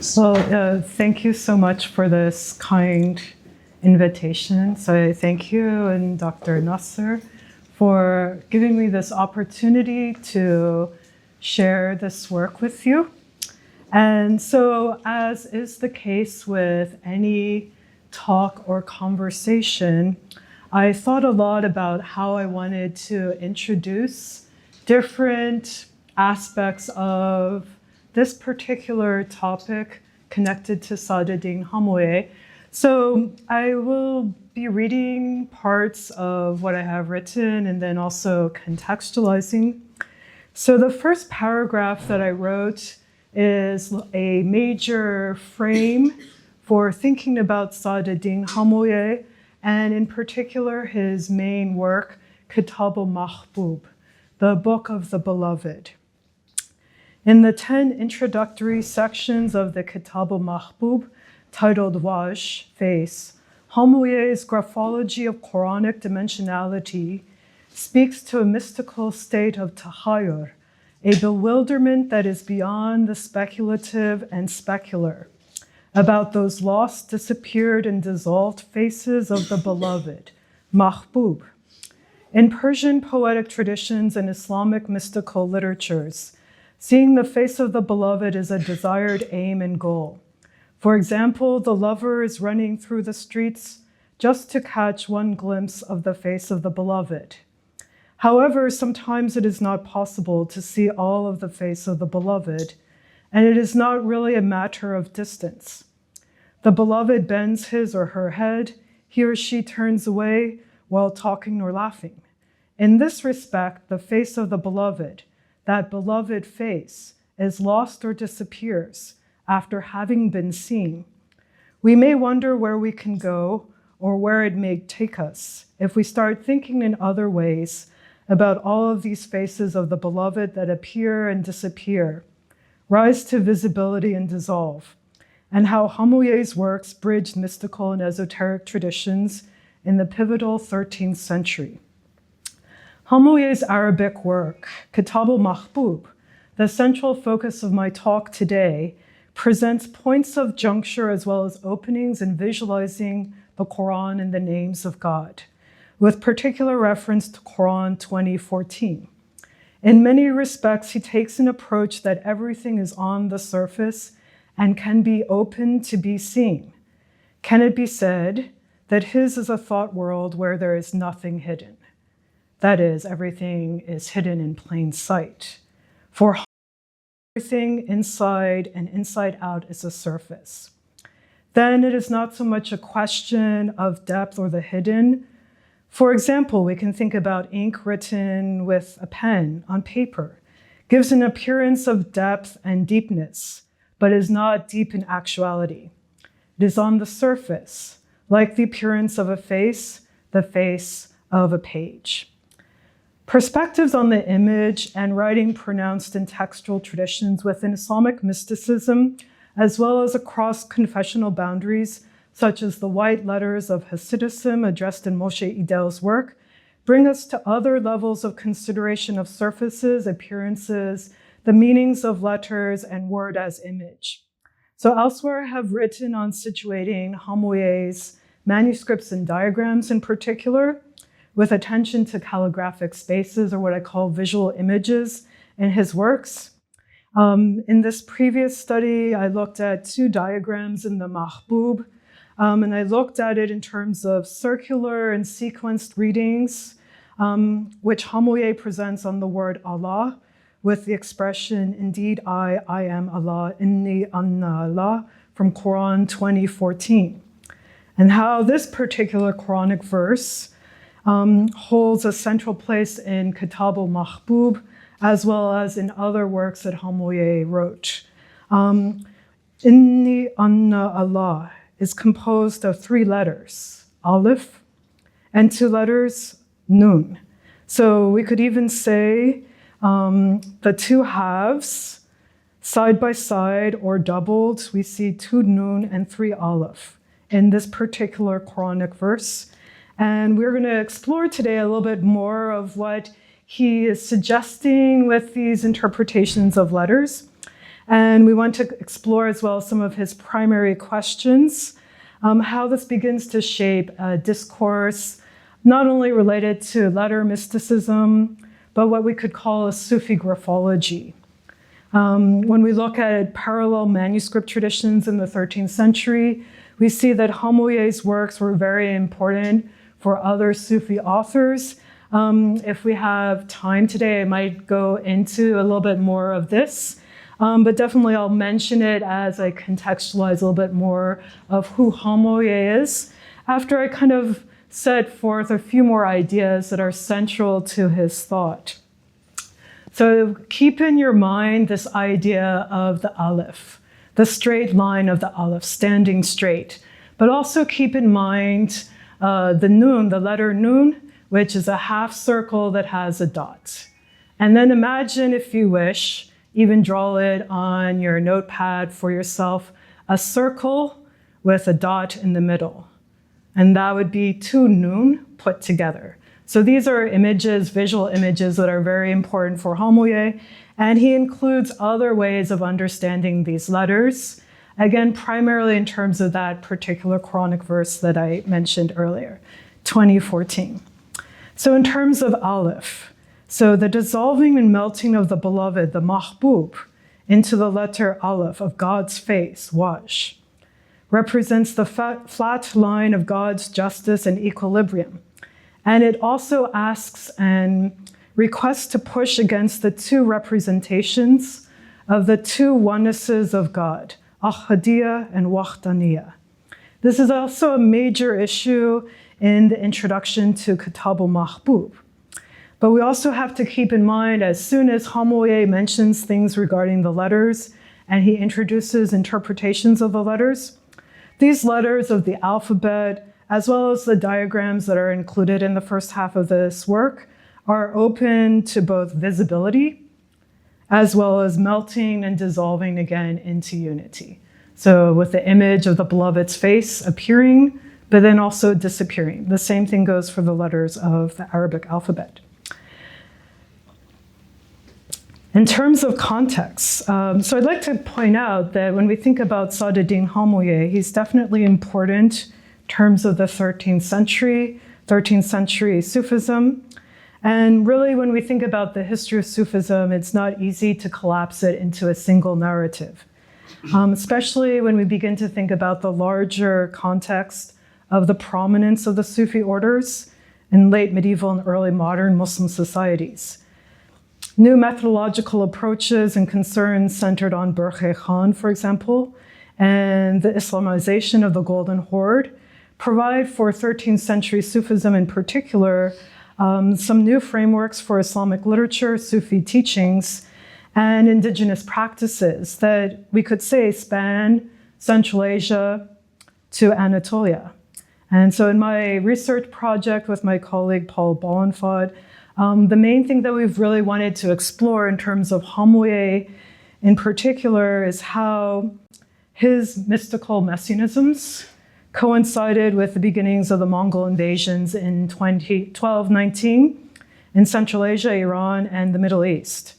please. Well, thank you so much for this kind invitation. So I thank you and Dr. Nasser for giving me this opportunity to share this work with you. And so, as is the case with any talk or conversation, I thought a lot about how I wanted to introduce different aspects of this particular topic connected to Saʿd al-Dīn Ḥamūyeh. So I will be reading parts of what I have written and then also contextualizing. So the first paragraph that I wrote is a major frame for thinking about Saʿd al-Dīn Ḥamūyeh, and in particular his main work, Kitāb al-Maḥbūb, the Book of the Beloved. In the 10 introductory sections of the Kitāb al-Maḥbūb, titled Wajh, Face, Hamūyeh's Graphology of Qur'anic dimensionality speaks to a mystical state of tahayyur, a bewilderment that is beyond the speculative and specular, about those lost, disappeared, and dissolved faces of the beloved, Maḥbūb. In Persian poetic traditions and Islamic mystical literatures, seeing the face of the beloved is a desired aim and goal. For example, the lover is running through the streets just to catch one glimpse of the face of the beloved. However, sometimes it is not possible to see all of the face of the beloved, and it is not really a matter of distance. The beloved bends his or her head, he or she turns away while talking or laughing. In this respect, the face of the beloved, that beloved face, is lost or disappears after having been seen. We may wonder where we can go or where it may take us if we start thinking in other ways about all of these faces of the beloved that appear and disappear, rise to visibility and dissolve, and how Hamūyeh's works bridged mystical and esoteric traditions in the pivotal 13th century. Hamūyeh's Arabic work, Kitāb al-Maḥbūb, the central focus of my talk today, presents points of juncture as well as openings in visualizing the Qur'an and the names of God, with particular reference to Qur'an 20:14. In many respects, he takes an approach that everything is on the surface and can be open to be seen. Can it be said that his is a thought world where there is nothing hidden? That is, everything is hidden in plain sight. For everything inside and inside out is a surface. Then it is not so much a question of depth or the hidden. For example, we can think about ink written with a pen on paper, gives an appearance of depth and deepness, but is not deep in actuality. It is on the surface, like the appearance of a face, the face of a page. Perspectives on the image and writing pronounced in textual traditions within Islamic mysticism, as well as across confessional boundaries, such as the white letters of Hasidism addressed in Moshe Idel's work, bring us to other levels of consideration of surfaces, appearances, the meanings of letters, and word as image. So elsewhere I have written on situating Hamūyeh's manuscripts and diagrams in particular, with attention to calligraphic spaces, or what I call visual images, in his works. In this previous study, I looked at 2 diagrams in the Maḥbūb, and I looked at it in terms of circular and sequenced readings, which Hamūyeh presents on the word Allah, with the expression, indeed I am Allah, inni anna Allah, from Qur'an 20:14, and how this particular Quranic verse holds a central place in Kitāb al-Maḥbūb, as well as in other works that Hamūyeh wrote. Inni anna Allah is composed of 3 letters, Alif, and 2 letters, Nun. So we could even say the 2 halves, side by side or doubled, we see 2 Nun and 3 Alif in this particular Quranic verse. And we're going to explore today a little bit more of what he is suggesting with these interpretations of letters. And we want to explore as well some of his primary questions, how this begins to shape a discourse, not only related to letter mysticism, but what we could call a Sufi graphology. When we look at parallel manuscript traditions in the 13th century, we see that Hamouyeh's works were very important for other Sufi authors. If we have time today, I might go into a little bit more of this, but definitely I'll mention it as I contextualize a little bit more of who Hamouyeh is, after I kind of set forth a few more ideas that are central to his thought. So keep in your mind this idea of the Alif, the straight line of the Alif, standing straight. But also keep in mind the Nun, the letter Nun, which is a half circle that has a dot. And then imagine, if you wish, even draw it on your notepad for yourself, a circle with a dot in the middle. And that would be two Nun put together. So these are images, visual images that are very important for Hamouyeh, and he includes other ways of understanding these letters, again, primarily in terms of that particular Quranic verse that I mentioned earlier, 2014. So in terms of Alif, so the dissolving and melting of the beloved, the Maḥbūb, into the letter Alif of God's face, Wajh, represents the flat line of God's justice and equilibrium. And it also asks and requests to push against the two representations of the two onenesses of God, Ahadiyya and Wahdaniyya. This is also a major issue in the introduction to Kitāb al-Maḥbūb. But we also have to keep in mind, as soon as Hamouyeh mentions things regarding the letters and he introduces interpretations of the letters, these letters of the alphabet, as well as the diagrams that are included in the first half of this work, are open to both visibility as well as melting and dissolving again into unity. So with the image of the beloved's face appearing, but then also disappearing. The same thing goes for the letters of the Arabic alphabet. In terms of context, so I'd like to point out that when we think about Saʿd al-Dīn Ḥamūyeh, he's definitely important in terms of the 13th century Sufism. And really, when we think about the history of Sufism, it's not easy to collapse it into a single narrative, especially when we begin to think about the larger context of the prominence of the Sufi orders in late medieval and early modern Muslim societies. New methodological approaches and concerns centered on Burkhe Khan, for example, and the Islamization of the Golden Horde provide for 13th century Sufism in particular some new frameworks for Islamic literature, Sufi teachings, and indigenous practices that we could say span Central Asia to Anatolia. And so in my research project with my colleague Paul Ballenfod, the main thing that we've really wanted to explore in terms of Hamouyeh in particular is how his mystical messianisms coincided with the beginnings of the Mongol invasions in 1219 in Central Asia, Iran, and the Middle East,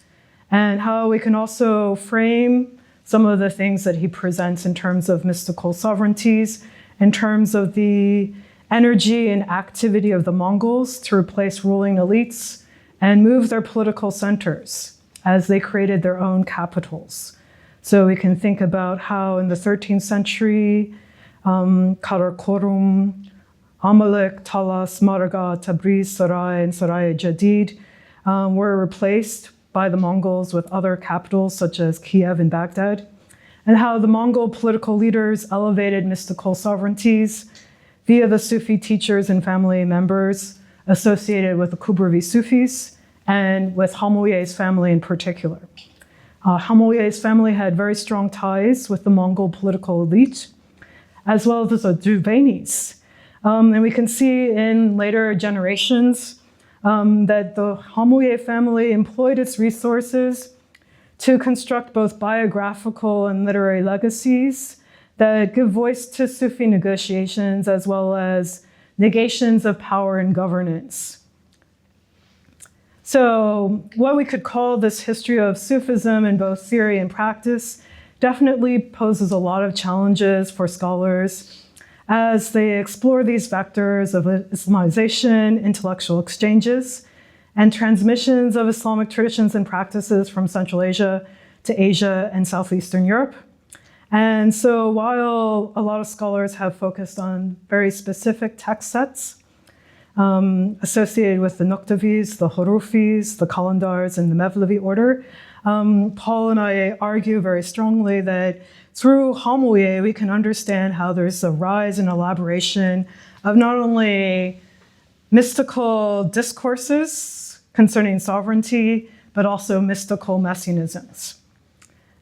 and how we can also frame some of the things that he presents in terms of mystical sovereignties, in terms of the energy and activity of the Mongols to replace ruling elites and move their political centers as they created their own capitals. So we can think about how in the 13th century, Karakorum, Amalek, Talas, Maraga, Tabriz, Sarai, and Sarai Jadid were replaced by the Mongols with other capitals such as Kiev and Baghdad, and how the Mongol political leaders elevated mystical sovereignties via the Sufi teachers and family members associated with the Kubravi Sufis and with Hamouyeh's family in particular. Hamouyeh's family had very strong ties with the Mongol political elite, as well as the Duvenis. And we can see in later generations that the Hamouyeh family employed its resources to construct both biographical and literary legacies that give voice to Sufi negotiations as well as negations of power and governance. So what we could call this history of Sufism in both theory and practice definitely poses a lot of challenges for scholars as they explore these vectors of Islamization, intellectual exchanges, and transmissions of Islamic traditions and practices from Central Asia to Asia and Southeastern Europe. And so while a lot of scholars have focused on very specific text sets associated with the Nuqṭavis, the Hurufis, the Qalandars, and the Mevlevi order, Paul and I argue very strongly that through Hamouyeh, we can understand how there's a rise and elaboration of not only mystical discourses concerning sovereignty, but also mystical messianisms.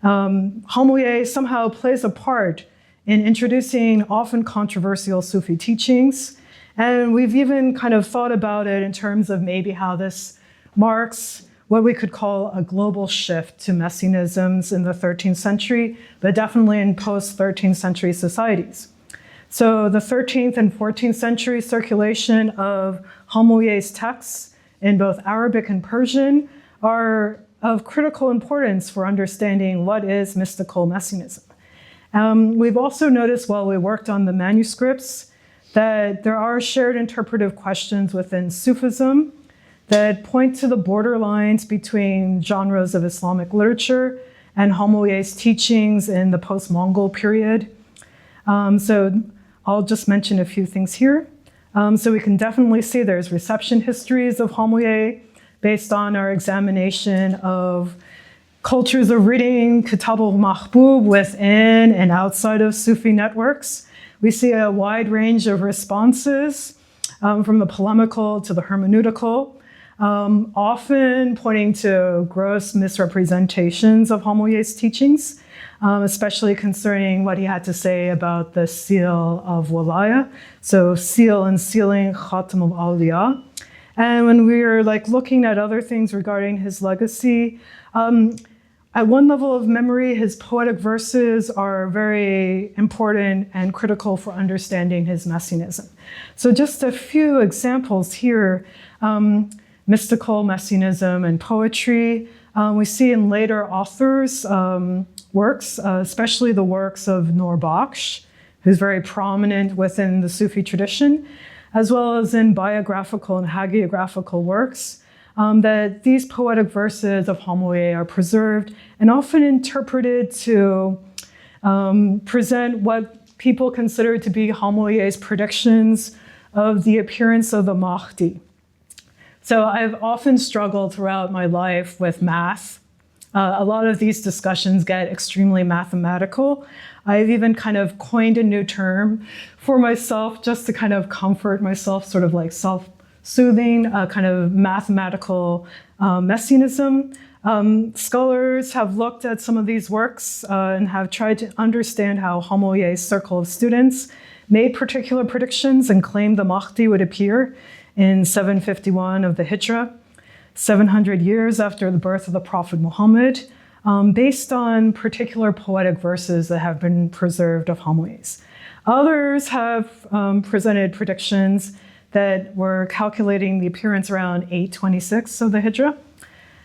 Hamouyeh somehow plays a part in introducing often controversial Sufi teachings, and we've even kind of thought about it in terms of maybe how this marks what we could call a global shift to messianisms in the 13th century, but definitely in post-13th century societies. So the 13th and 14th century circulation of Hamouyeh's texts in both Arabic and Persian are of critical importance for understanding what is mystical messianism. We've also noticed while we worked on the manuscripts that there are shared interpretive questions within Sufism that point to the borderlines between genres of Islamic literature and Hamouyeh's teachings in the post-Mongol period. So I'll just mention a few things here. So we can definitely see there's reception histories of Hamouyeh based on our examination of cultures of reading Kitāb al-Maḥbūb within and outside of Sufi networks. We see a wide range of responses from the polemical to the hermeneutical, often pointing to gross misrepresentations of Hamouyeh's teachings, especially concerning what he had to say about the seal of Walaya, so seal and sealing Khatam al-Awliya. And when we were looking at other things regarding his legacy, at one level of memory, his poetic verses are very important and critical for understanding his messianism. So just a few examples here. Mystical messianism and poetry. We see in later authors' works, especially the works of Nur Bakhsh, who's very prominent within the Sufi tradition, as well as in biographical and hagiographical works, that these poetic verses of Hamouyeh are preserved and often interpreted to present what people consider to be Hamouyeh's predictions of the appearance of the Mahdi. So I've often struggled throughout my life with math. A lot of these discussions get extremely mathematical. I've even kind of coined a new term for myself just to kind of comfort myself, sort of like self-soothing, kind of mathematical messianism. Scholars have looked at some of these works and have tried to understand how Hamouyeh's circle of students made particular predictions and claimed the Mahdi would appear in 751 of the Hijra, 700 years after the birth of the Prophet Muhammad, based on particular poetic verses that have been preserved of Hamouyeh's. Others have presented predictions that were calculating the appearance around 826 of the Hijra.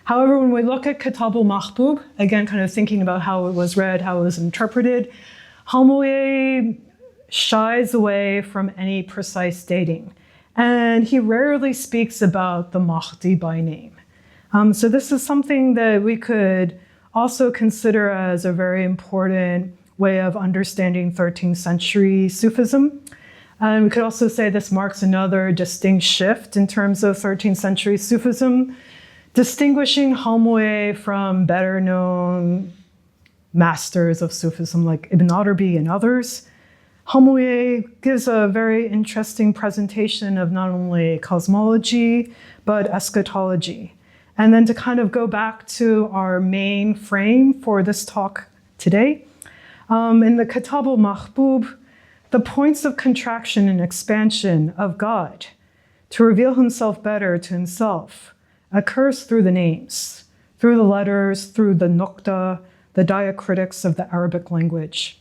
However, when we look at Kitāb al-Maḥbūb, again, kind of thinking about how it was read, how it was interpreted, Hamouyeh shies away from any precise dating. And he rarely speaks about the Mahdi by name. So this is something that we could also consider as a very important way of understanding 13th century Sufism. And we could also say this marks another distinct shift in terms of 13th century Sufism, distinguishing Hamouyeh from better known masters of Sufism like Ibn Arabi and others. Hamouyeh gives a very interesting presentation of not only cosmology, but eschatology. And then to kind of go back to our main frame for this talk today, in the Kitāb al-Maḥbūb, the points of contraction and expansion of God to reveal himself better to himself occurs through the names, through the letters, through the Nuqṭa, the diacritics of the Arabic language.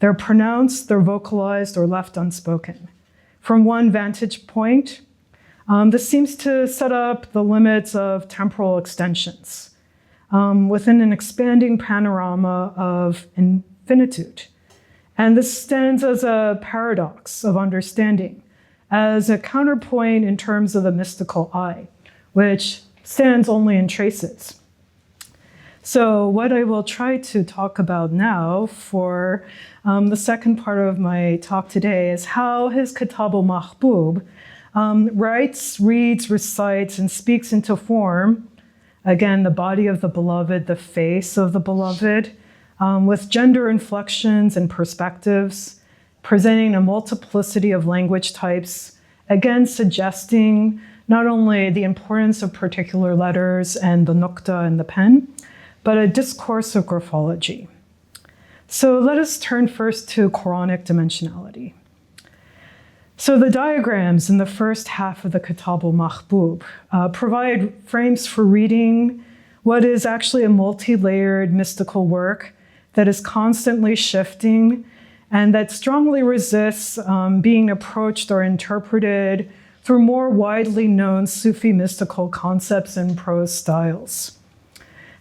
They're pronounced, they're vocalized, or left unspoken. From one vantage point, This seems to set up the limits of temporal extensions within an expanding panorama of infinitude. And this stands as a paradox of understanding, as a counterpoint in terms of the mystical eye, which stands only in traces. So what I will try to talk about now for the second part of my talk today is how his Kitāb al-Maḥbūb writes, reads, recites, and speaks into form, again, the body of the beloved, the face of the beloved, with gender inflections and perspectives, presenting a multiplicity of language types, again, suggesting not only the importance of particular letters and the Nuqṭa and the pen, but a discourse of graphology. So let us turn first to Quranic dimensionality. So the diagrams in the first half of the Kitāb al-Maḥbūb provide frames for reading what is actually a multi-layered mystical work that is constantly shifting and that strongly resists being approached or interpreted through more widely known Sufi mystical concepts and prose styles.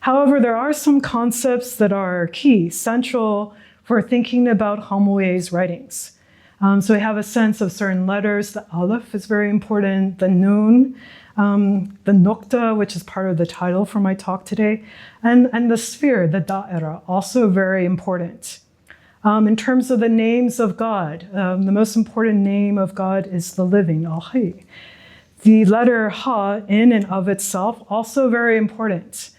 However, there are some concepts that are key, central for thinking about Hamouyeh's writings. So we have a sense of certain letters. The Alif is very important, the Nun, the Nuqṭa, which is part of the title for my talk today, and the sphere, the Da'ira, also very important. In terms of the names of God, the most important name of God is the living, al-Hayy. The letter Ha, in and of itself, also very important.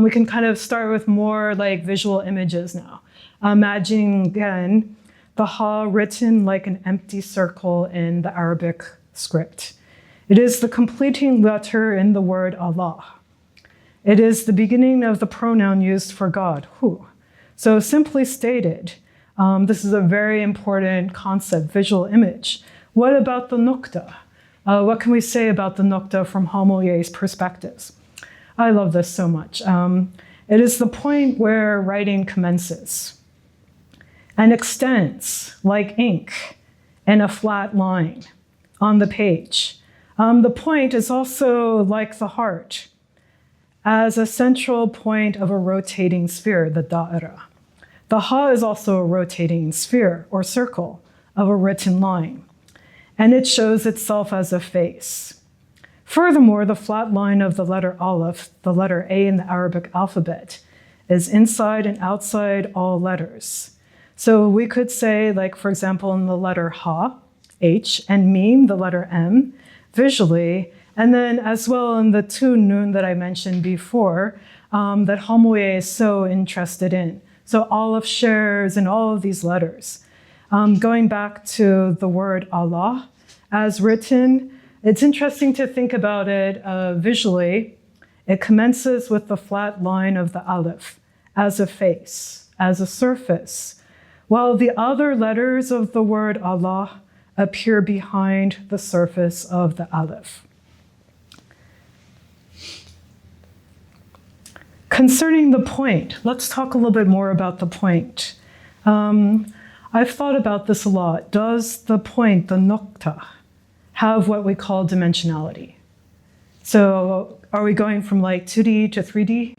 We can kind of start with more like visual images now. Imagining, again, the Ha written like an empty circle in the Arabic script. It is the completing letter in the word Allah. It is the beginning of the pronoun used for God, hu. So simply stated, this is a very important concept, visual image. What about the Nuqṭa? What can we say about the Nuqṭa from Hamouyeh's perspectives? I love this so much. It is the point where writing commences and extends like ink in a flat line on the page. The point is also like the heart as a central point of a rotating sphere, the da'ira. The Ha is also a rotating sphere or circle of a written line, and it shows itself as a face. Furthermore, the flat line of the letter Alif, the letter A in the Arabic alphabet, is inside and outside all letters. So we could say, like, for example, in the letter Ha, H, and Mim, the letter M, visually, and then as well in the two Nun that I mentioned before, that Hamouyeh is so interested in. So Alif shares in all of these letters. Going back to the word Allah, as written, it's interesting to think about it visually. It commences with the flat line of the Alif as a face, as a surface, while the other letters of the word Allah appear behind the surface of the Alif. Concerning the point, let's talk a little bit more about the point. I've thought about this a lot. Does the point, the Nuqṭa, have what we call dimensionality? So are we going from like 2D to 3D?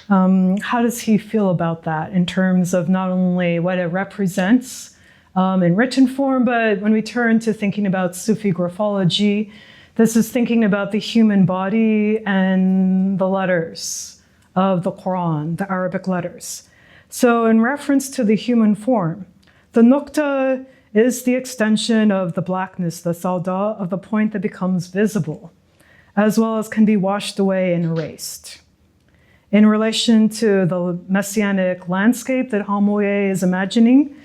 How does he feel about that in terms of not only what it represents in written form, but when we turn to thinking about Sufi graphology, this is thinking about the human body and the letters of the Qur'an, the Arabic letters. So in reference to the human form, the Nuqṭa is the extension of the blackness, the Sawda, of the point that becomes visible, as well as can be washed away and erased. In relation to the Messianic landscape that Hamouyeh is imagining,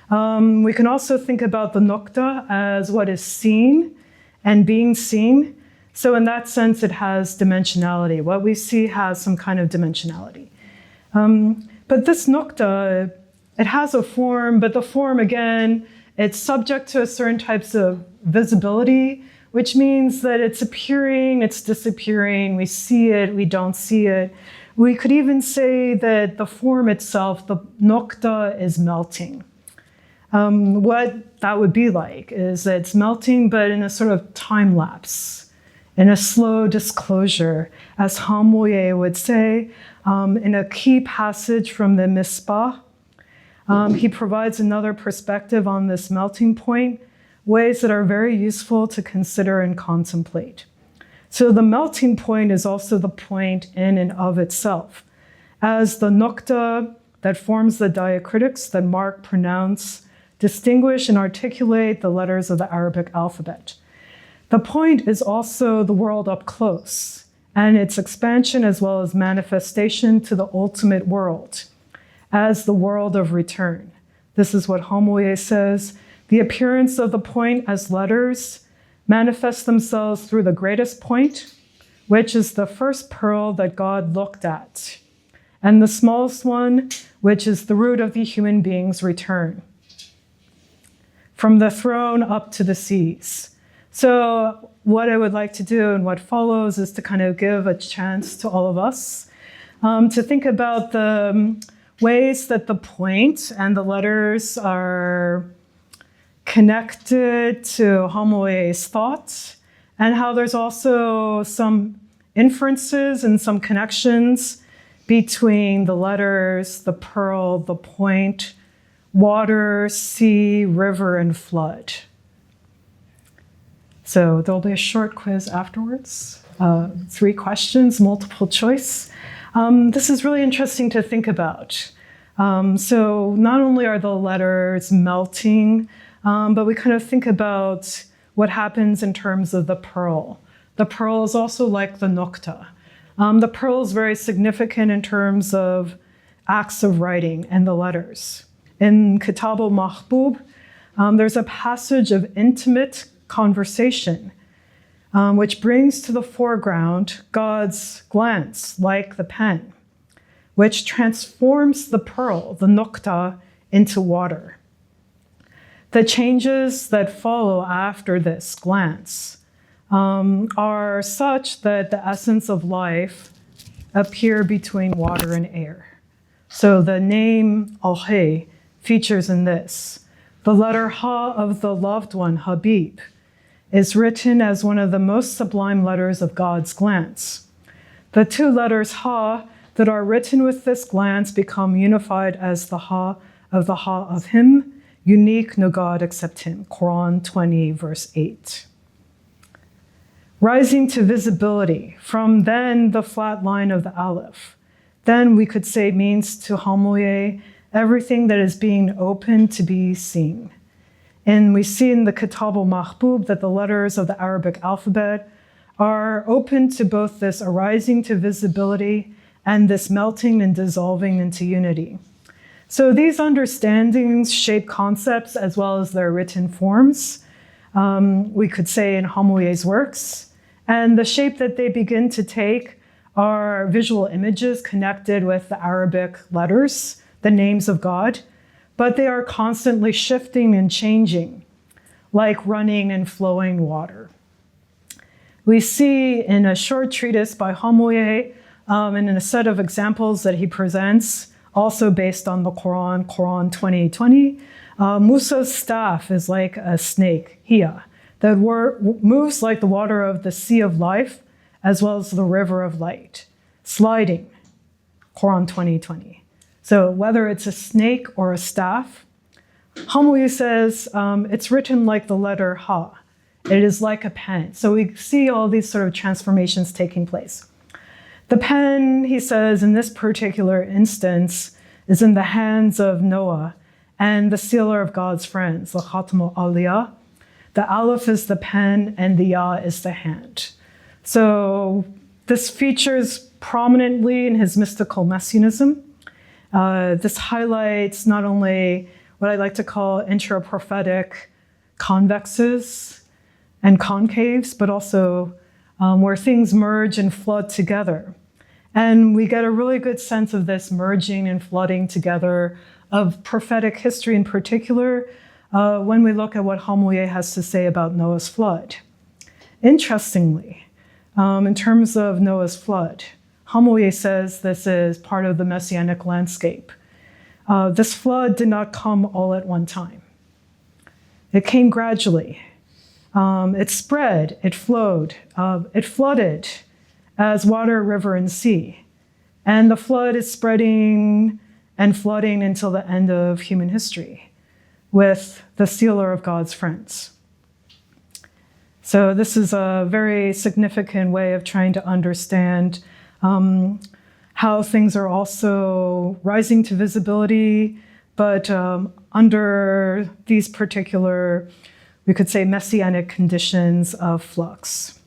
we can also think about the Nuqṭa as what is seen and being seen. So in that sense, it has dimensionality. What we see has some kind of dimensionality. But this Nuqṭa, it has a form, but the form, again, it's subject to certain types of visibility, which means that it's appearing, it's disappearing, we see it, we don't see it. We could even say that the form itself, the Nuqṭa, is melting. What that would be like is that it's melting, but in a sort of time lapse. in a slow disclosure, as Hamūyeh would say, in a key passage from the Misbah. He provides another perspective on this melting point, ways that are very useful to consider and contemplate. So the melting point is also the point in and of itself, as the Nuqṭa that forms the diacritics that mark, pronounce, distinguish, and articulate the letters of the Arabic alphabet. The point is also the world up close, and its expansion as well as manifestation to the ultimate world, as the world of return. This is what Hamūyeh says: the appearance of the point as letters manifest themselves through the greatest point, which is the first pearl that God looked at, and the smallest one, which is the root of the human being's return, from the throne up to the seas. So what I would like to do and what follows is to kind of give a chance to all of us to think about the ways that the point and the letters are connected to Hamūyeh's thoughts, and how there's also some inferences and some connections between the letters, the pearl, the point, water, sea, river, and flood. So there'll be a short quiz afterwards. 3 questions, multiple choice. This is really interesting to think about. So not only are the letters melting, but we kind of think about what happens in terms of the pearl. The pearl is also like the Nuqṭa. The pearl is very significant in terms of acts of writing and the letters. In Kitāb al-Maḥbūb, there's a passage of intimate conversation, which brings to the foreground God's glance, like the pen, which transforms the pearl, the Nuqṭa, into water. The changes that follow after this glance are such that the essence of life appear between water and air. So the name Al-Hay features in this. The letter Ha of the loved one, Habib, is written as one of the most sublime letters of God's glance. The 2 letters Ha that are written with this glance become unified as the Ha of him, unique, no God except him. Quran 20, verse 8. Rising to visibility from then the flat line of the Alif. Then we could say means to Hamūyeh everything that is being opened to be seen. And we see in the Kitāb al-Maḥbūb that the letters of the Arabic alphabet are open to both this arising to visibility and this melting and dissolving into unity. So these understandings shape concepts as well as their written forms, we could say in Hamūyeh's works. And the shape that they begin to take are visual images connected with the Arabic letters, the names of God, but they are constantly shifting and changing, like running and flowing water. We see in a short treatise by Hamūyeh, and in a set of examples that he presents, also based on the Quran, Quran 20:20, Musa's staff is like a snake, Hiya, that moves like the water of the sea of life, as well as the river of light, sliding, Quran 20:20. So whether it's a snake or a staff, Hamūyeh says it's written like the letter Ha. It is like a pen. So we see all these sort of transformations taking place. The pen, he says, in this particular instance, is in the hands of Noah and the sealer of God's friends, the Khatam al-Awliya. The Alif is the pen and the Ya is the hand. So this features prominently in his mystical Messianism. This highlights not only what I like to call intra-prophetic convexes and concaves, but also where things merge and flood together. And we get a really good sense of this merging and flooding together of prophetic history in particular when we look at what Hamūyeh has to say about Noah's flood. Interestingly, in terms of Noah's flood, Hamūyeh says this is part of the Messianic landscape. This flood did not come all at one time. It came gradually. It spread, it flowed, it flooded as water, river, and sea. And the flood is spreading and flooding until the end of human history with the sealer of God's friends. So this is a very significant way of trying to understand how things are also rising to visibility, but under these particular, we could say, messianic conditions of flux.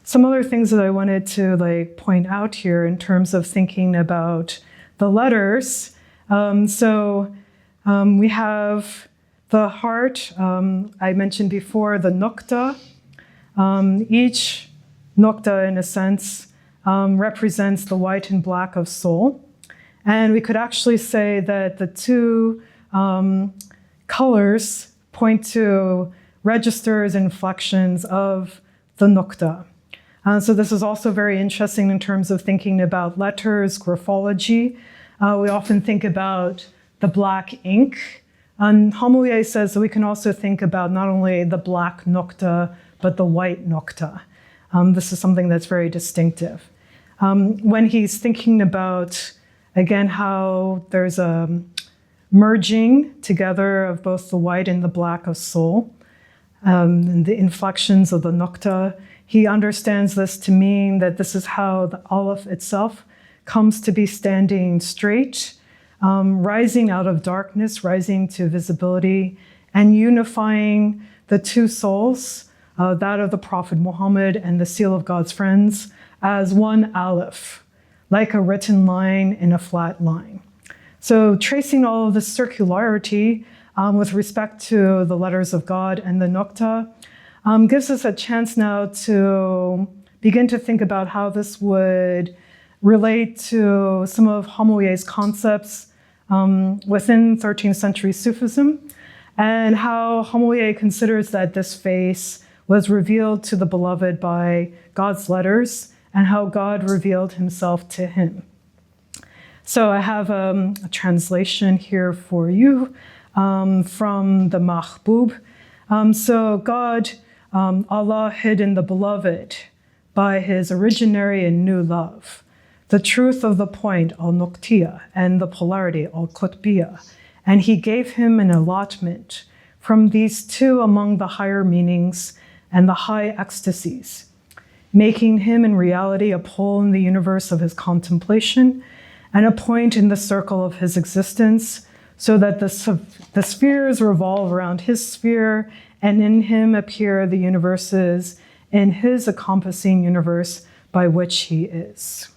Some other things that I wanted to point out here in terms of thinking about the letters. We have the heart. I mentioned before the Nuqṭa. Each Nuqṭa, in a sense, represents the white and black of soul. And we could actually say that the two colors point to registers and inflections of the Nuqṭa. So this is also very interesting in terms of thinking about letters, graphology. We often think about the black ink. And Hamūyeh says that we can also think about not only the black Nuqṭa, but the white Nuqṭa. This is something that's very distinctive. When he's thinking about, again, how there's a merging together of both the white and the black of soul, and the inflections of the Nuqṭa, he understands this to mean that this is how the Alif itself comes to be standing straight, rising out of darkness, rising to visibility, and unifying the two souls, that of the Prophet Muhammad and the seal of God's friends, as one Alif, like a written line in a flat line. So tracing all of this circularity with respect to the letters of God and the Nuqṭa gives us a chance now to begin to think about how this would relate to some of Hamouyeh's concepts within 13th century Sufism, and how Hamūyeh considers that this face was revealed to the beloved by God's letters, and how God revealed himself to him. So I have a translation here for you from the Maḥbūb. So God, Allah hid in the beloved by his originary and new love, the truth of the point, al-Nuqṭiyah, and the polarity, al-Qutbiyah, and he gave him an allotment from these two among the higher meanings and the high ecstasies, making him in reality a pole in the universe of his contemplation and a point in the circle of his existence, so that the spheres revolve around his sphere, and in him appear the universes in his encompassing universe by which he is.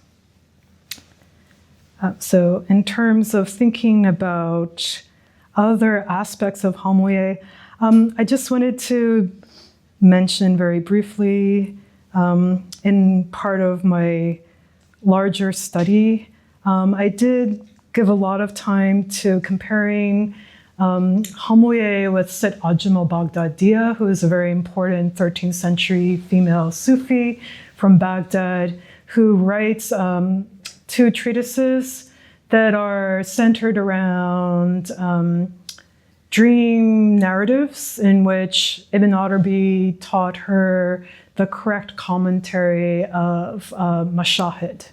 So in terms of thinking about other aspects of Hamūyeh, I just wanted to mention very briefly, in part of my larger study, I did give a lot of time to comparing Hamūyeh with Saʿd al-Baghdadiyya, who is a very important 13th century female Sufi from Baghdad, who writes two treatises that are centered around dream narratives, in which Ibn Arabi taught her the correct commentary of Mashahid.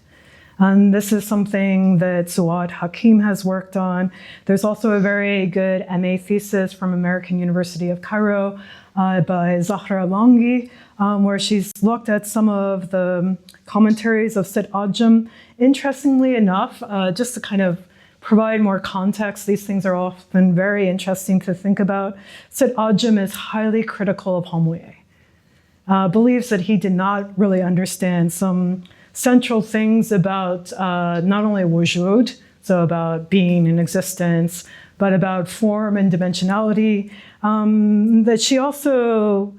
And this is something that Suad Hakim has worked on. There's also a very good MA thesis from American University of Cairo by Zahra Langi, where she's looked at some of the commentaries of Sayyid Ajam. Interestingly enough, just to kind of provide more context, these things are often very interesting to think about. Sayyid Ajam is highly critical of Hamūyeh, believes that he did not really understand some central things about not only wujud, so about being in existence, but about form and dimensionality, that she also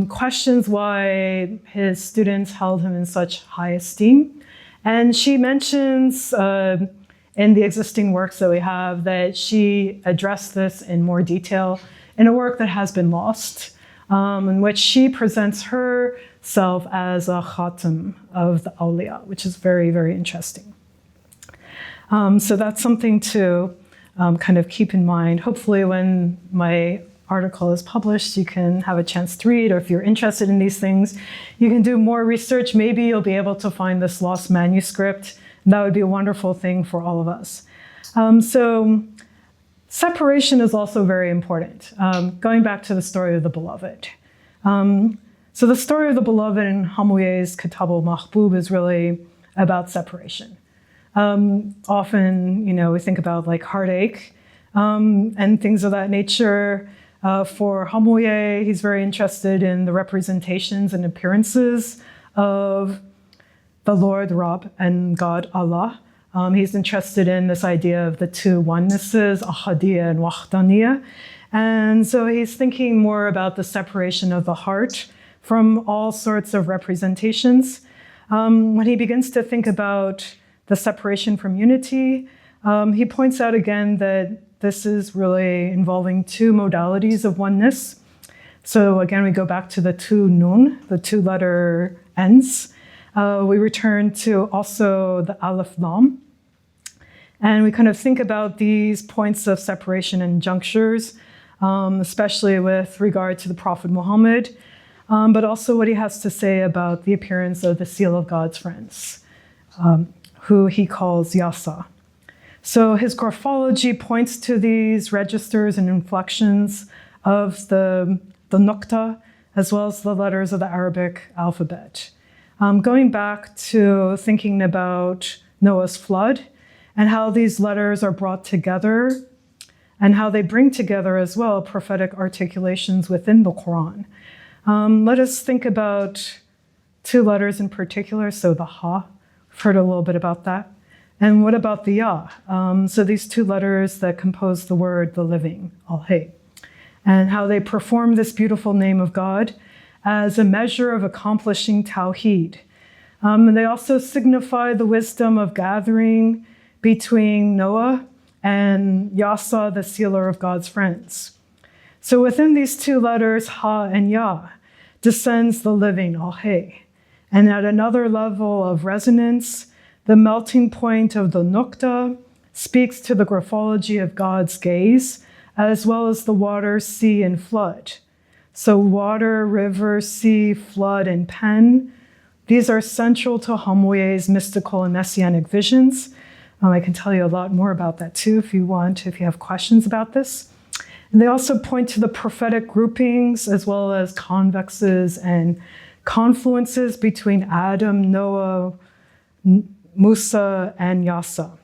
questions why his students held him in such high esteem. And she mentions in the existing works that we have that she addressed this in more detail in a work that has been lost, in which she presents herself as a khatam of the awliya, which is very, very interesting. So that's something to kind of keep in mind. Hopefully when my article is published, you can have a chance to read, or if you're interested in these things, you can do more research. Maybe you'll be able to find this lost manuscript. That would be a wonderful thing for all of us. So separation is also very important. Going back to the story of the beloved. So the story of the beloved in Hamouyeh's Kitāb al-Maḥbūb is really about separation. Often, we think about like heartache and things of that nature. For Hamūyeh, he's very interested in the representations and appearances of the Lord Rab and God Allah. He's interested in this idea of the two onenesses, ahadiyya and wahdaniyya. And so he's thinking more about the separation of the heart from all sorts of representations. When he begins to think about the separation from unity, he points out again that this is really involving two modalities of oneness. So again, we go back to the two nun, the two letter ends. We return to also the Alif Lam. And we kind of think about these points of separation and junctures, especially with regard to the Prophet Muhammad, but also what he has to say about the appearance of the seal of God's friends, who he calls Yasa. So his Graphology points to these registers and inflections of the Nuqṭa, as well as the letters of the Arabic alphabet. Going back to thinking about Noah's flood and how these letters are brought together and how they bring together as well prophetic articulations within the Qur'an. Let us think about two letters in particular. So the Ha, we've heard a little bit about that. And what about the Ya? So these two letters that compose the word, the living, al-Hay, and how they perform this beautiful name of God as a measure of accomplishing Tawheed. And they also signify the wisdom of gathering between Noah and Yasa, the sealer of God's friends. So within these two letters, Ha and Ya, descends the living, al-Hay. And at another level of resonance, the melting point of the Nuqṭa speaks to the graphology of God's gaze, as well as the water, sea, and flood. So water, river, sea, flood, and pen, these are central to Hamouyeh's mystical and messianic visions. I can tell you a lot more about that too if you want, if you have questions about this. And they also point to the prophetic groupings as well as convexes and confluences between Adam, Noah, Musa, and Yasa.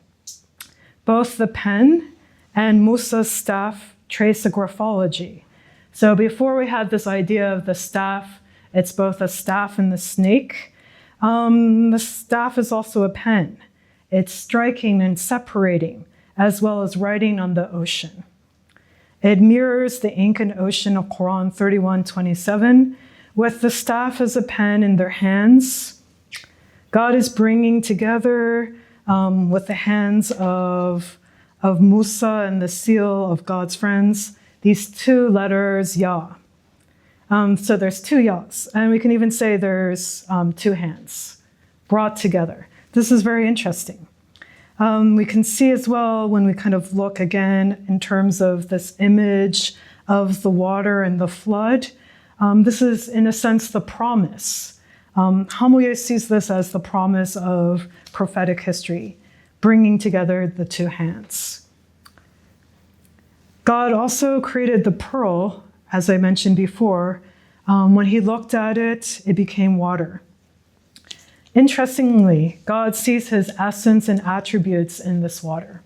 Both the pen and Musa's staff trace a graphology. So before we had this idea of the staff, it's both a staff and the snake. The staff is also a pen. It's striking and separating, as well as writing on the ocean. It mirrors the ancient ocean of Quran 31:27, with the staff as a pen in their hands. God is bringing together with the hands of Musa and the seal of God's friends, these two letters, Ya. So there's two Yas, and we can even say there's two hands brought together. This is very interesting. We can see as well when we kind of look again in terms of this image of the water and the flood. This is, in a sense, the promise. Hamūyeh sees this as the promise of prophetic history, bringing together the two hands. God also created the pearl, as I mentioned before. When he looked at it, it became water. Interestingly, God sees his essence and attributes in this water.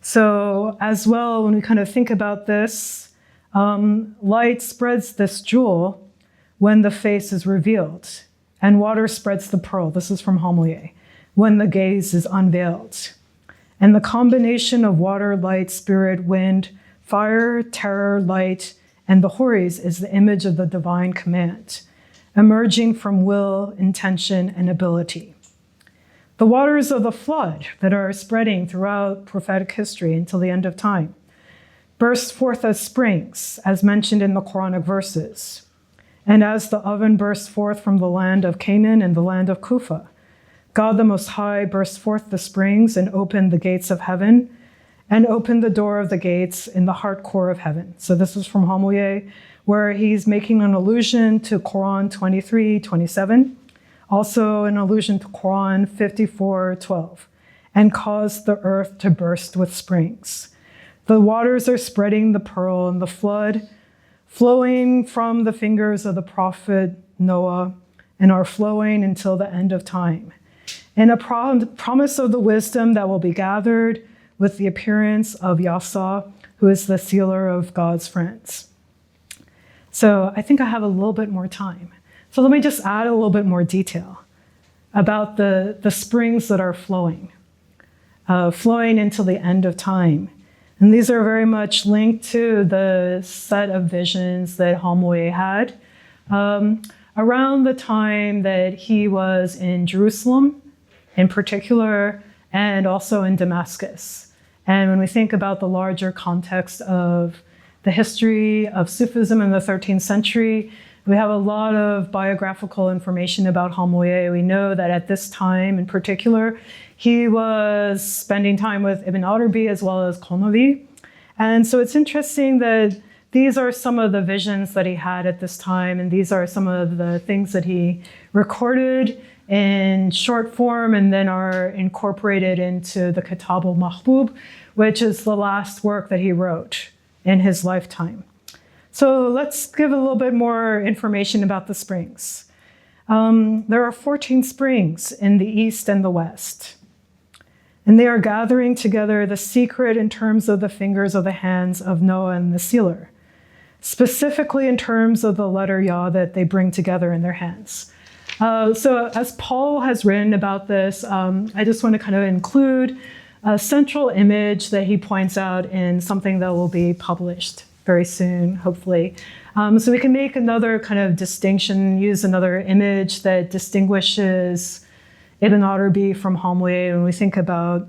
So as well, when we kind of think about this, light spreads this jewel when the face is revealed, and water spreads the pearl. This is from Hamūyeh, when the gaze is unveiled. And the combination of water, light, spirit, wind, fire, terror, light, and the Horis is the image of the divine command, emerging from will, intention, and ability. The waters of the flood that are spreading throughout prophetic history until the end of time burst forth as springs, as mentioned in the Quranic verses. And as the oven burst forth from the land of Canaan and the land of Kufa, God the Most High burst forth the springs and opened the gates of heaven, and opened the door of the gates in the heart core of heaven. So this is from Hamūyeh, where he's making an allusion to Quran 23:27, also an allusion to Quran 54:12, and caused the earth to burst with springs. The waters are spreading the pearl, and the flood flowing from the fingers of the prophet Noah, and are flowing until the end of time. And a promise of the wisdom that will be gathered with the appearance of Yasa, who is the sealer of God's friends. So I think I have a little bit more time. So let me just add a little bit more detail about the springs that are flowing until the end of time. And these are very much linked to the set of visions that Hamūyeh had around the time that he was in Jerusalem in particular, and also in Damascus. And when we think about the larger context of the history of Sufism in the 13th century, we have a lot of biographical information about Hamūyeh. We know that at this time in particular, he was spending time with Ibn Arabi as well as Konavi. And so it's interesting that these are some of the visions that he had at this time, and these are some of the things that he recorded in short form and then are incorporated into the Kitāb al-Maḥbūb, which is the last work that he wrote in his lifetime. So let's give a little bit more information about the springs. There are 14 springs in the east and the west, and they are gathering together the secret in terms of the fingers of the hands of Noah and the sealer, specifically in terms of the letter Yah that they bring together in their hands. So as Paul has written about this, I just want to kind of include a central image that he points out in something that will be published very soon, hopefully. So we can make another kind of distinction, use another image that distinguishes Ibn Arabi from Hamūyeh. When we think about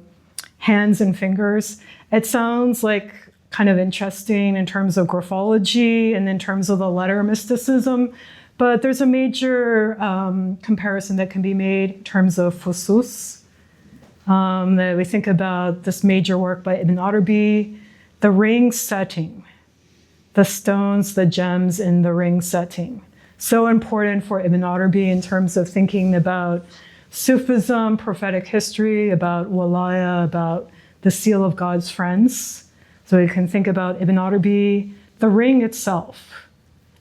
hands and fingers, it sounds like kind of interesting in terms of graphology and in terms of the letter mysticism. But there's a major comparison that can be made in terms of fusus. That we think about this major work by Ibn Arabi, the ring setting, the stones, the gems in the ring setting. So important for Ibn Arabi in terms of thinking about Sufism, prophetic history, about walaya, about the seal of God's friends. So we can think about Ibn Arabi, the ring itself,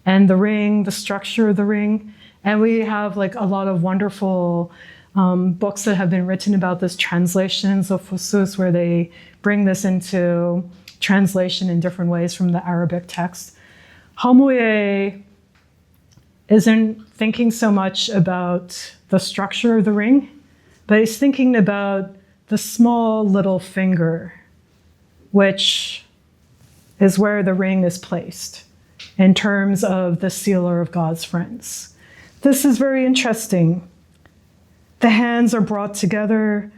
and the ring, the structure of the ring. And we have like a lot of wonderful books that have been written about this, translations of fusus, where they bring this into translation in different ways from the Arabic text. Hamūyeh isn't thinking so much about the structure of the ring, but he's thinking about the small little finger, which is where the ring is placed in terms of the sealer of God's friends. This is very interesting. The hands are brought together.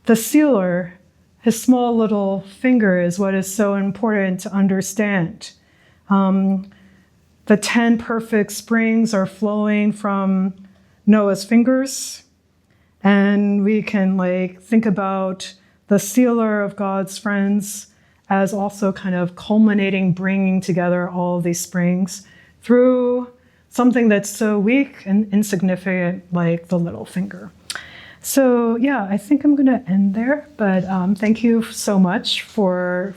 The sealer, his small little finger, is what is so important to understand. The 10 perfect springs are flowing from Noah's fingers. And we can like think about the sealer of God's friends as also kind of culminating, bringing together all of these springs through something that's so weak and insignificant like the little finger. So yeah, I think I'm gonna end there, but thank you so much for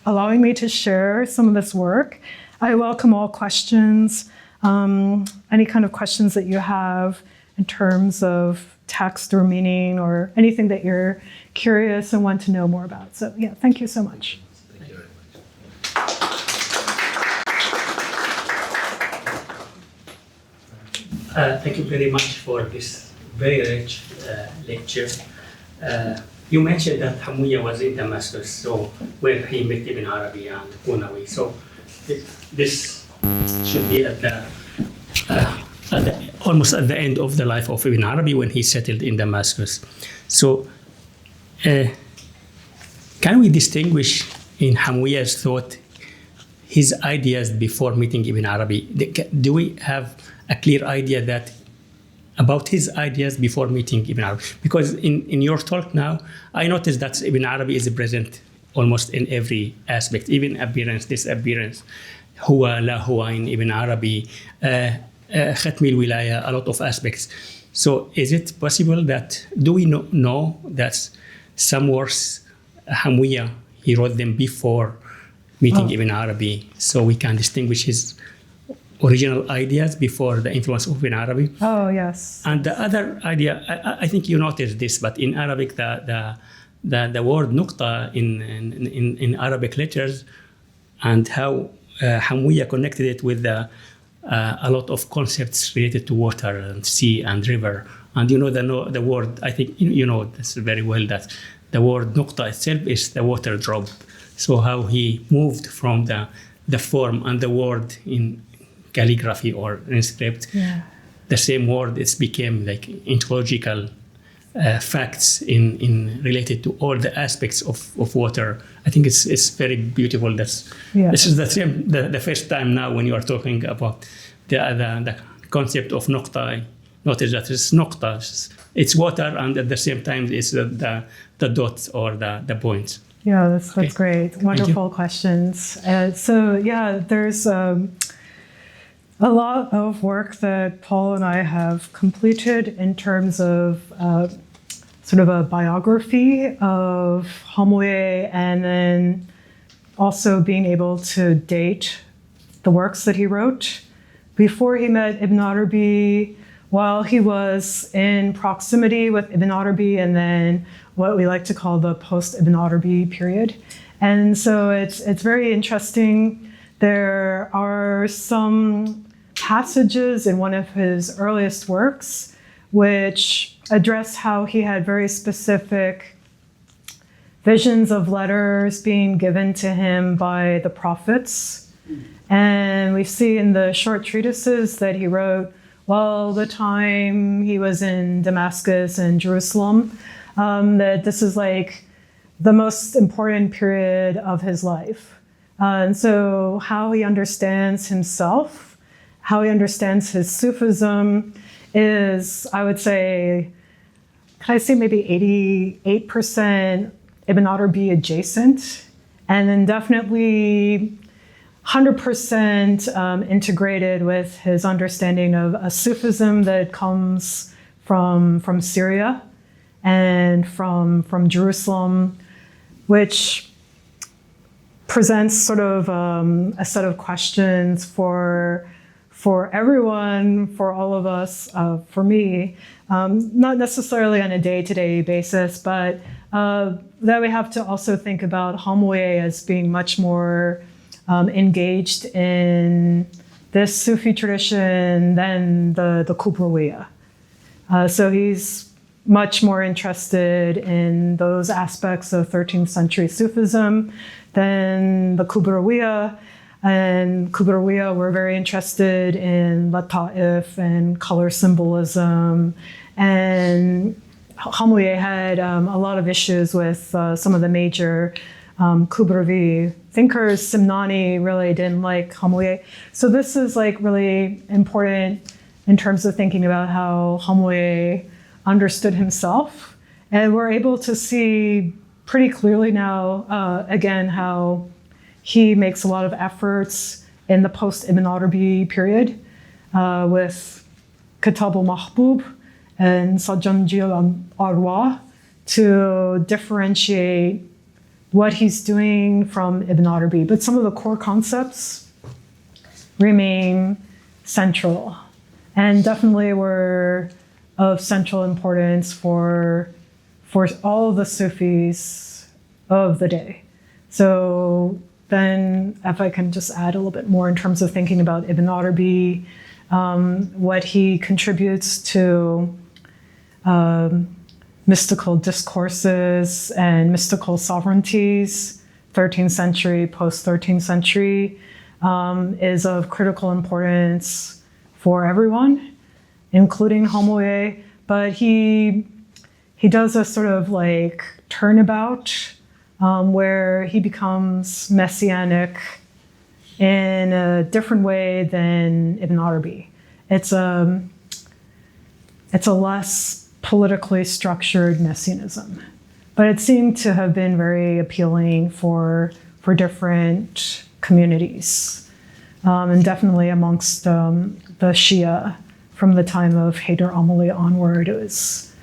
allowing me to share some of this work. I welcome all questions, any kind of questions that you have in terms of text or meaning or anything that you're curious and want to know more about. So yeah, thank you so much. Thank you very much. Thank you very much for this very rich lecture. You mentioned that Hamūyeh was in Damascus, so where he met Ibn Arabi and Konavi. So this should be almost at the end of the life of Ibn Arabi when he settled in Damascus. So can we distinguish in Hamūyeh's thought his ideas before meeting Ibn Arabi? Do we have a clear idea that about his ideas before meeting Ibn Arabi? Because in your talk now, I noticed that Ibn Arabi is present almost in every aspect, even appearance, disappearance. Huwa, la huwa in Ibn Arabi, Khatmi al-Wilaya, a lot of aspects. So is it possible that, do we know that some works, Hamouyeh, he wrote them before meeting Ibn Arabi, so we can distinguish his original ideas before the influence of Ibn Arabi? Oh, yes. And the other idea, I think you noticed this, but in Arabic, the word Nuqṭa in Arabic letters, and how Hamouyeh connected it with a lot of concepts related to water and sea and river. And you know the word, I think you know this very well, that the word Nuqṭa itself is the water drop. So how he moved from the form and the word in calligraphy or in script, the same word, it became like ontological facts in related to all the aspects of water. I think it's very beautiful. This is the first time now when you are talking about the concept of Nuqṭa. Notice that it's Nuqṭa, it's water, and at the same time it's the dot or the point. Yeah, that's great. Wonderful questions. There's a lot of work that Paul and I have completed in terms of sort of a biography of Hamouyeh, and then also being able to date the works that he wrote before he met Ibn Arabi, while he was in proximity with Ibn Arabi, and then what we like to call the post-Ibn Arabi period. And so it's very interesting. There are some passages in one of his earliest works which address how he had very specific visions of letters being given to him by the prophets. And we see in the short treatises that he wrote while the time he was in Damascus and Jerusalem, that this is like the most important period of his life. And so how he understands himself, how he understands his Sufism is, I would say, can I say maybe 88% Ibn Arabi adjacent, and then definitely 100% integrated with his understanding of a Sufism that comes from Syria and from Jerusalem, which presents sort of a set of questions for everyone, for all of us, for me, not necessarily on a day-to-day basis, but that we have to also think about Hamouyeh as being much more engaged in this Sufi tradition than the Kubrawiya. So he's much more interested in those aspects of 13th century Sufism than the Kubrawiya. And Kubrawiya were very interested in lata'if and color symbolism. And Hamouyeh had a lot of issues with some of the major Kubrawi thinkers. Simnani really didn't like Hamouyeh. So this is like really important in terms of thinking about how Hamouyeh understood himself. And we're able to see pretty clearly now, again, how he makes a lot of efforts in the post-Ibn Arabi period with Kitāb al-Maḥbūb and Sajanjil al-Arwah to differentiate what he's doing from Ibn Arabi. But some of the core concepts remain central and definitely were of central importance for all of the Sufis of the day. So then if I can just add a little bit more in terms of thinking about Ibn Arabi, what he contributes to mystical discourses and mystical sovereignties, 13th century, post-13th century, is of critical importance for everyone, including Hamouyeh. But he does a sort of like turnabout where he becomes Messianic in a different way than Ibn Arabi. It's a less politically structured Messianism. but it seemed to have been very appealing for different communities, and definitely amongst the Shia from the time of Hyder Amali onward. It was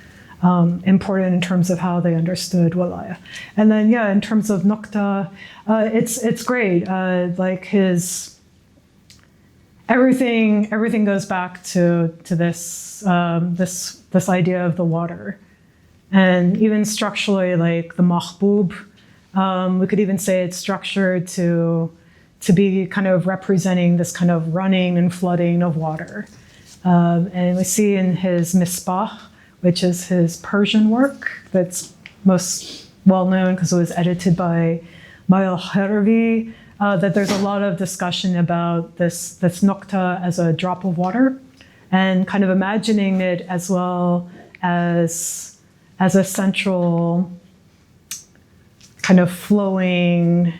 important in terms of how they understood walaya. And then, yeah, in terms of Nuqṭa, it's great. Like everything goes back to this this idea of the water, and even structurally, like the Maḥbūb, we could even say it's structured to be kind of representing this kind of running and flooding of water. And we see in his Misbah, which is his Persian work that's most well known because it was edited by al-Haravi, that there's a lot of discussion about this Nuqṭa as a drop of water, and kind of imagining it as well as a central kind of flowing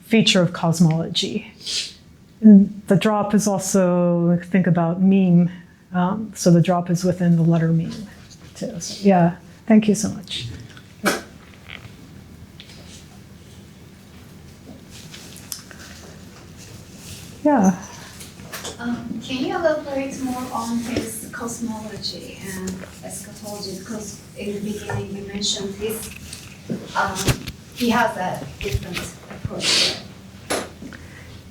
feature of cosmology. And the drop is also, think about meme, so the drop is within the letter meme too. So, yeah, thank you so much. Yeah. Can you elaborate more on his cosmology and eschatology? Because in the beginning you mentioned he has a different approach.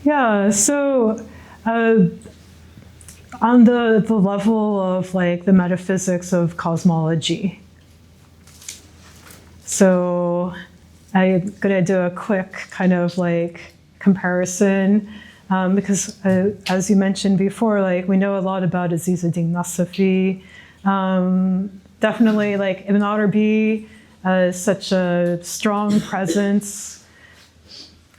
Yeah, so on the level of like the metaphysics of cosmology. So I'm gonna do a quick kind of like comparison. Because as you mentioned before, like we know a lot about Aziz ad-Din Nasafi. Definitely like Ibn Arabi is such a strong presence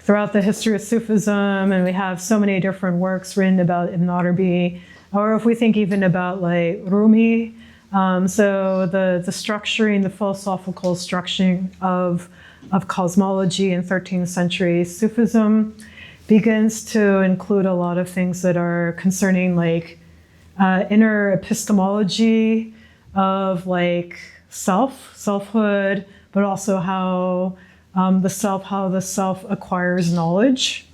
throughout the history of Sufism, and we have so many different works written about Ibn Arabi. Or if we think even about like Rumi, so the structuring, the philosophical structuring of cosmology in 13th century Sufism begins to include a lot of things that are concerning like inner epistemology of like selfhood, but also how the self acquires knowledge.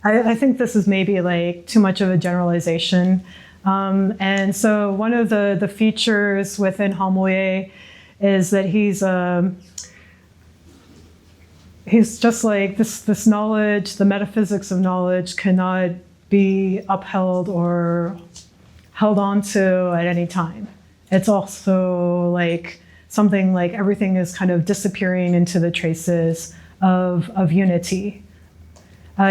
I think this is maybe like too much of a generalization. And so one of the features within Hamūyeh is that he's just like this knowledge, the metaphysics of knowledge cannot be upheld or held on to at any time. It's also like something like everything is kind of disappearing into the traces of unity.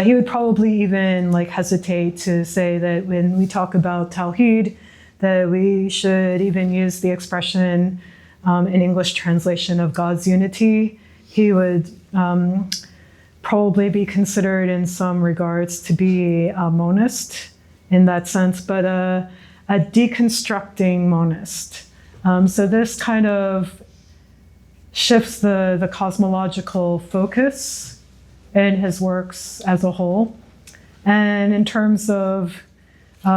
He would probably even like hesitate to say that when we talk about Tawheed, that we should even use the expression in English translation of God's unity. He would probably be considered in some regards to be a monist in that sense, but a deconstructing monist. So this kind of shifts the cosmological focus in his works as a whole. And in terms of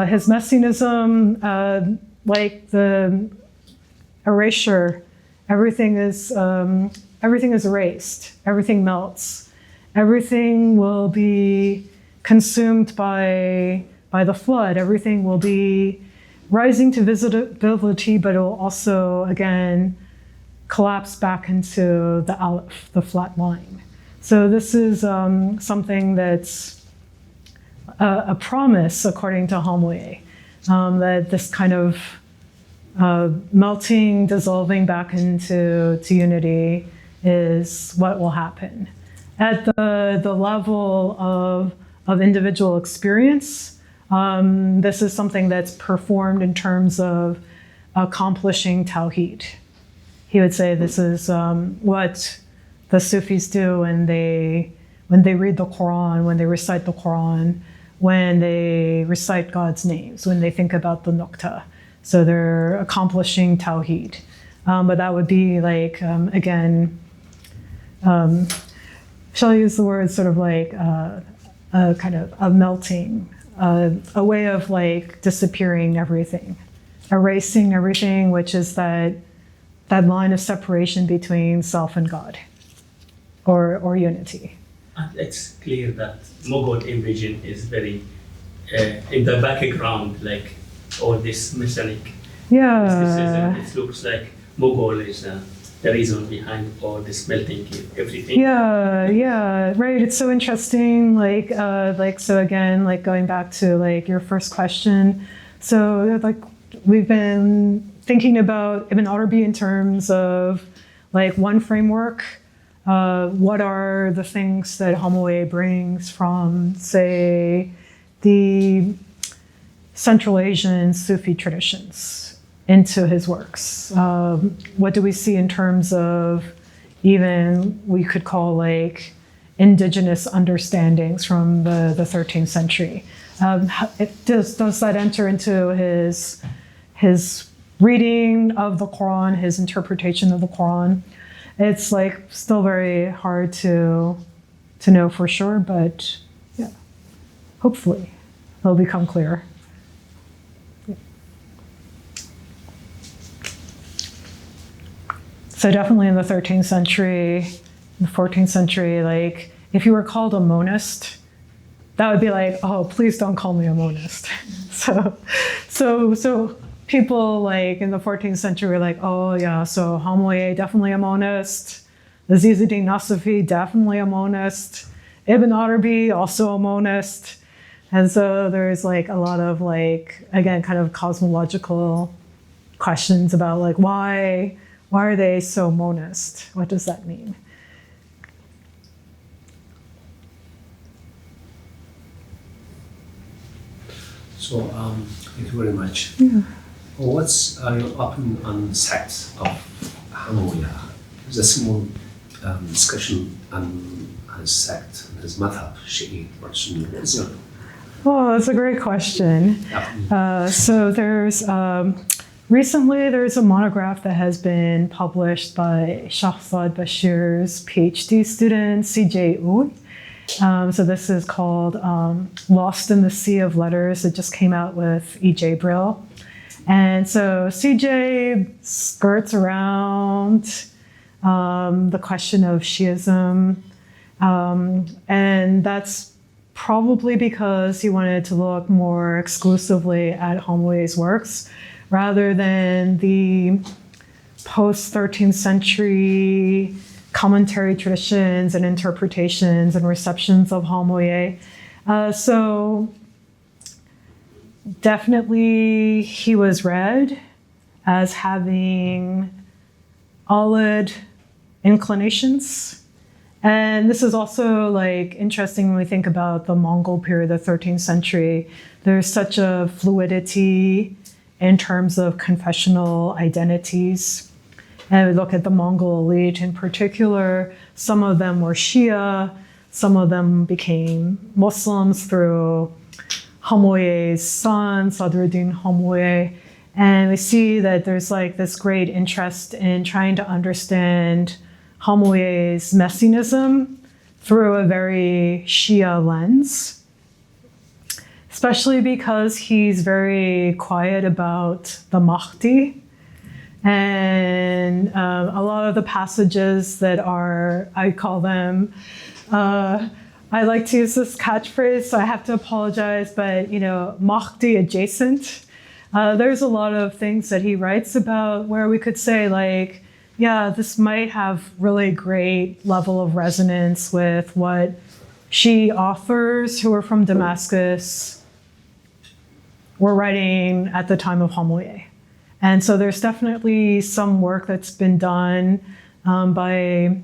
his Messianism, like the erasure, everything is erased, everything melts, everything will be consumed by the flood, everything will be rising to visibility, but it will also, again, collapse back into the Alif, the flat line. So this is something that's a promise, according to Hamūyeh, that this kind of melting, dissolving back into unity is what will happen. At the level of individual experience, this is something that's performed in terms of accomplishing Tawheed. He would say this is what the Sufis do when they read the Qur'an, when they recite the Qur'an, when they recite God's names, when they think about the Nuqṭa. So they're accomplishing Tawheed. But that would be like, again, shall I use the word sort of like a kind of a melting, a way of like disappearing everything, erasing everything, which is that that line of separation between self and God, or unity. And it's clear that Mughal invasion is very in the background, like all this Messianic mysticism. It looks like Mughal is the reason behind all this melting, everything. Yeah, right. It's so interesting. So again, like going back to like your first question. So like we've been thinking about Ibn Arabi in terms of like one framework. What are the things that Hamouyeh brings from, say, the Central Asian Sufi traditions into his works? What do we see in terms of even we could call like indigenous understandings from the 13th century? Does that enter into his reading of the Quran, his interpretation of the Quran? It's like still very hard to know for sure, but yeah, hopefully it'll become clear. Yeah. So definitely in the 13th century, the 14th century, like if you were called a monist, that would be like, oh, please don't call me a monist. So people like in the 14th century were like, oh yeah, so Hamouyeh, definitely a monist. Aziz ad-Din Nasafi, definitely a monist. Ibn Arabi, also a monist. And so there's like a lot of like, again, kind of cosmological questions about like, why are they so monist? What does that mean? So, thank you very much. Yeah. What's your opinion on sect of Hamouyeh? There's a small discussion on his sect, his madhab, Shi'i or Sunni. Oh, that's a great question. So there's recently there's a monograph that has been published by Shahzad Bashir's PhD student, CJ Oud. So this is called Lost in the Sea of Letters. It just came out with E.J. Brill. And so CJ skirts around the question of Shi'ism. And that's probably because he wanted to look more exclusively at Hamouyeh's works rather than the post-13th century commentary traditions and interpretations and receptions of Hamouyeh. So definitely he was read as having Alid inclinations. And this is also like interesting when we think about the Mongol period, the 13th century. There's such a fluidity in terms of confessional identities. And we look at the Mongol elite in particular, some of them were Shia, some of them became Muslims through Hamouyeh's son, Saʿd al-Dīn Ḥamūyeh. And we see that there's like this great interest in trying to understand Hamouyeh's Messianism through a very Shia lens, especially because he's very quiet about the Mahdi. And a lot of the passages that are, I call them, I like to use this catchphrase, so I have to apologize, but Mahdi adjacent. There's a lot of things that he writes about where we could say like, yeah, this might have really great level of resonance with what Shi'i authors who are from Damascus were writing at the time of Hamouyeh. And so there's definitely some work that's been done by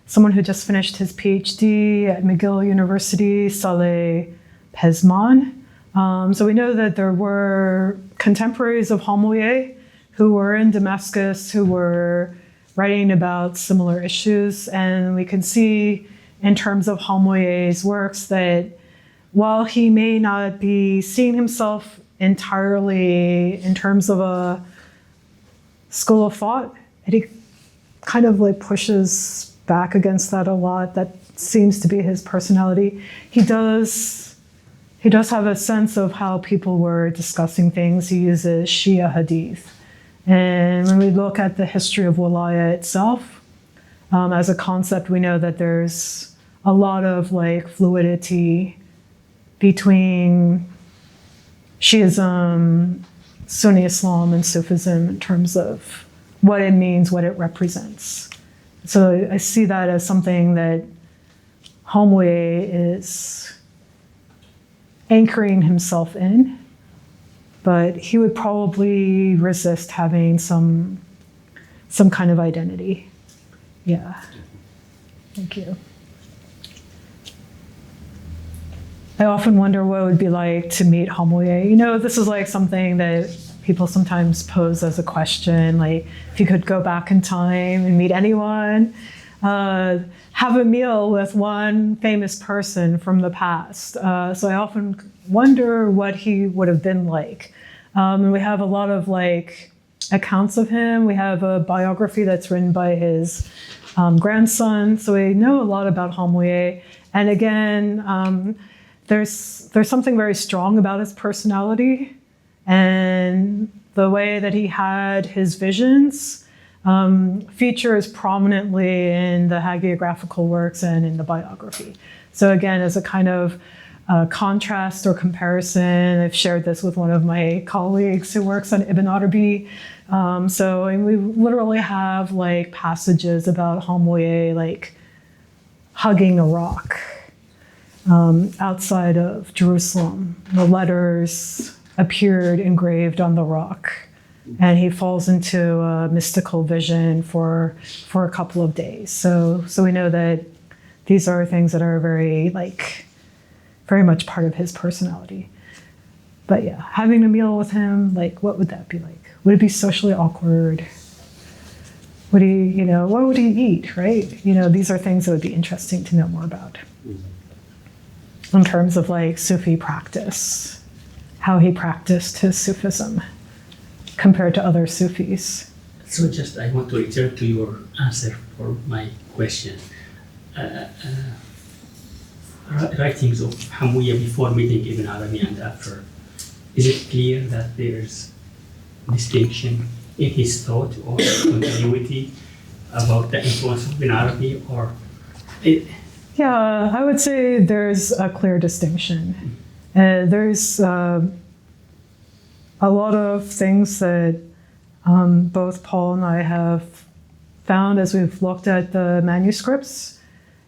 someone who just finished his PhD at McGill University, Saleh Pezman. So we know that there were contemporaries of Hamouyeh who were in Damascus, who were writing about similar issues. And we can see in terms of Hamouyeh's works that while he may not be seeing himself entirely in terms of a school of thought, and he kind of like pushes back against that a lot. That seems to be his personality. He does have a sense of how people were discussing things. He uses Shia hadith And when we look at the history of Wilayah itself, as a concept, we know that there's a lot of like fluidity between Shiism, Sunni Islam, and Sufism in terms of what it means, what it represents. So I see that as something that Hamouyeh is anchoring himself in, but he would probably resist having some kind of identity. Yeah. Thank you. I often wonder what it would be like to meet Hamouyeh. You know, this is like something that people sometimes pose as a question, like if you could go back in time and meet anyone, have a meal with one famous person from the past. So I often wonder what he would have been like. And we have a lot of like accounts of him. We have a biography that's written by his grandson. So we know a lot about Hamouyeh. And again, there's something very strong about his personality and the way that he had his visions features prominently in the hagiographical works and in the biography. So again, as a kind of contrast or comparison, I've shared this with one of my colleagues who works on Ibn Arabi. So and we literally have like passages about Hamouyeh like hugging a rock outside of Jerusalem. The letters appeared engraved on the rock, and he falls into a mystical vision for a couple of days. So we know that these are things that are very much part of his personality. But yeah, having a meal with him, like what would that be like? Would it be socially awkward? Would he, what would he eat, right? These are things that would be interesting to know more about. In terms of like Sufi practice, how he practiced his Sufism compared to other Sufis. So just I want to return to your answer for my question. Writings of Hamouyeh before meeting Ibn Arabi and after, is it clear that there's distinction in his thought or continuity about the influence of Ibn Arabi or? Yeah, I would say there's a clear distinction. There's a lot of things that both Paul and I have found as we've looked at the manuscripts.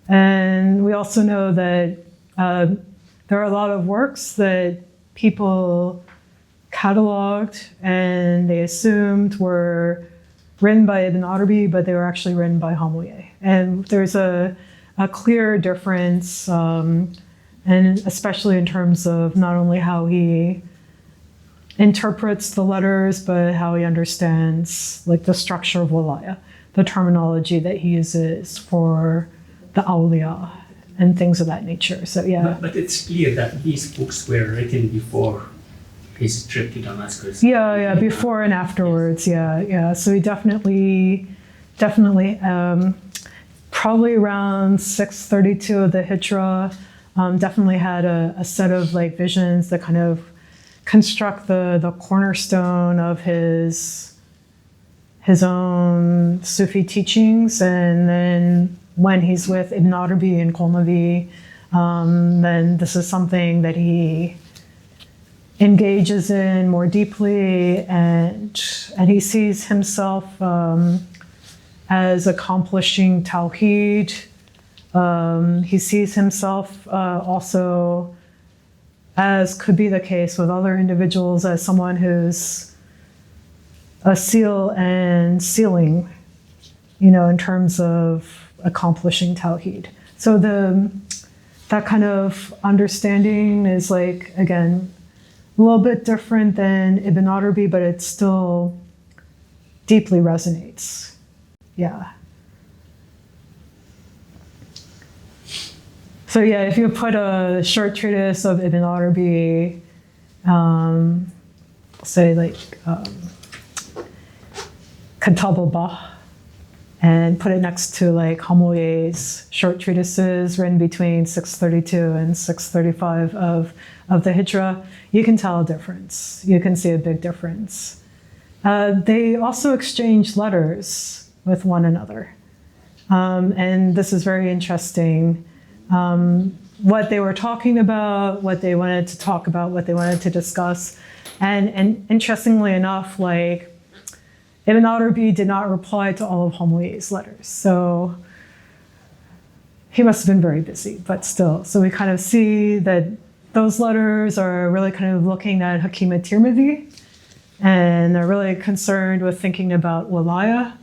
And we also know that there are a lot of works that people cataloged and they assumed were written by Ibn Arabi, but they were actually written by Hamouyeh. And there's a clear difference, and especially in terms of not only how he interprets the letters, but how he understands like the structure of Wilayah, the terminology that he uses for the awliya and things of that nature. So yeah. But it's clear that these books were written before his trip to Damascus. Yeah, before and afterwards. Yeah. So he definitely, probably around 632 of the Hijra, definitely had a set of like visions that kind of construct the cornerstone of his own Sufi teachings. And then when he's with Ibn Arabi and Qolnavi, then this is something that he engages in more deeply, and he sees himself as accomplishing Tawheed. He sees himself also, as could be the case with other individuals, as someone who's a seal and sealing, in terms of accomplishing Tawheed. So that kind of understanding is like, again, a little bit different than Ibn Arabi, but it still deeply resonates. Yeah. So yeah, if you put a short treatise of Ibn Arabi, say like Kitāb al-Bahr, and put it next to like Hamouyeh's short treatises written between 632 and 635 of the Hijra, you can tell a difference. You can see a big difference. they also exchanged letters with one another. And this is very interesting. What they were talking about, what they wanted to talk about, what they wanted to discuss. And interestingly enough, like, Ibn Arabi did not reply to all of Hamouyeh's letters. So he must have been very busy, but still. So we kind of see that those letters are really kind of looking at Hakim at-Tirmidhi, and they're really concerned with thinking about wilaya.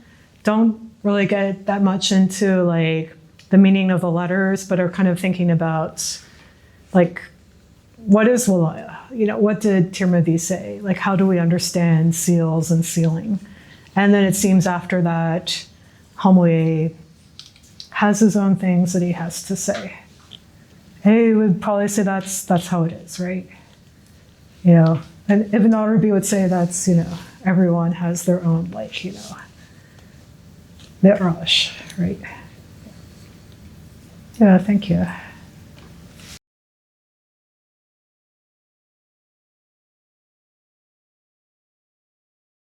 Don't really get that much into like the meaning of the letters, but are kind of thinking about like, what is wilaya? You know, what did Tirmidhi say? Like, how do we understand seals and sealing? And then it seems after that, Hamouyeh has his own things that he has to say. He would probably say that's how it is, right? You know, and Ibn Arabi would say that's, you know, everyone has their own, like, you know, mi'raj, right? Yeah, thank you.